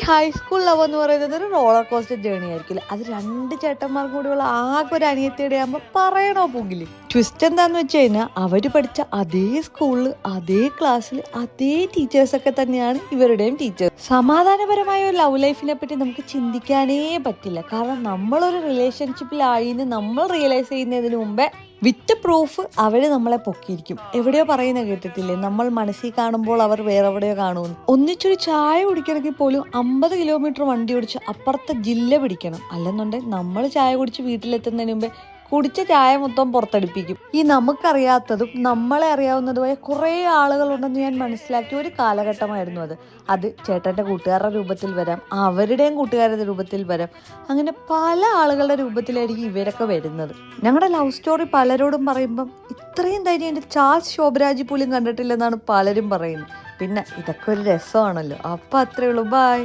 High school love എന്ന് പറയുന്നത് ഒരു റോളർ കോസ്റ്റർ ജേണി ആയിരിക്കില്ല. അത് രണ്ട് ചേട്ടന്മാർക്കും കൂടിയുള്ള ആകെ ഒരു അനിയത്തിയുടെ ആകുമ്പോൾ പറയണോ പോകില്ലേ. ട്വിസ്റ്റ് എന്താന്ന് വെച്ച് കഴിഞ്ഞാൽ അവർ പഠിച്ച അതേ സ്കൂളിൽ അതേ ക്ലാസ്സിൽ അതേ ടീച്ചേഴ്സൊക്കെ തന്നെയാണ് ഇവരുടെയും ടീച്ചേഴ്സ്. സമാധാനപരമായ ഒരു ലവ് ലൈഫിനെ പറ്റി നമുക്ക് ചിന്തിക്കാനേ പറ്റില്ല. കാരണം നമ്മളൊരു റിലേഷൻഷിപ്പിലായിന്ന് നമ്മൾ റിയലൈസ് ചെയ്യുന്നതിന് മുമ്പേ വിത്ത് പ്രൂഫ് അവര് നമ്മളെ പൊക്കിയിരിക്കും. എവിടെയോ പറയുന്ന കേട്ടിട്ടില്ലേ, നമ്മൾ മനസ്സിൽ കാണുമ്പോൾ അവർ വേറെ എവിടെയോ കാണുമെന്ന്. ഒന്നിച്ചൊരു ചായ കുടിക്കണമെങ്കിൽ പോലും 50 കിലോമീറ്റർ വണ്ടി ഓടിച്ച് അപ്പുറത്തെ ജില്ല പിടിക്കണം. അല്ലെന്നുണ്ടെങ്കിൽ നമ്മൾ ചായ കുടിച്ച് വീട്ടിലെത്തുന്നതിന് മുമ്പേ കുടിച്ച ചായ മൊത്തം പുറത്തടിപ്പിക്കും. ഈ നമുക്കറിയാത്തതും നമ്മളെ അറിയാവുന്നതുമായ കുറേ ആളുകളുണ്ടെന്ന് ഞാൻ മനസ്സിലാക്കിയ ഒരു കാലഘട്ടമായിരുന്നു അത്. അത് ചേട്ടൻ്റെ കൂട്ടുകാരുടെ രൂപത്തിൽ വരാം, അവരുടെയും കൂട്ടുകാരുടെ രൂപത്തിൽ വരാം. അങ്ങനെ പല ആളുകളുടെ രൂപത്തിലായിരിക്കും ഇവരൊക്കെ വരുന്നത്. ഞങ്ങളുടെ ലവ് സ്റ്റോറി പലരോടും പറയുമ്പം ഇത്രയും ധൈര്യം എൻ്റെ ചാൾസ് ശോഭരാജ് പോലും കണ്ടിട്ടില്ലെന്നാണ് പലരും പറയുന്നത്. പിന്നെ ഇതൊക്കെ ഒരു രസമാണല്ലോ. അപ്പം അത്രേ ഉള്ളൂ. ബൈ.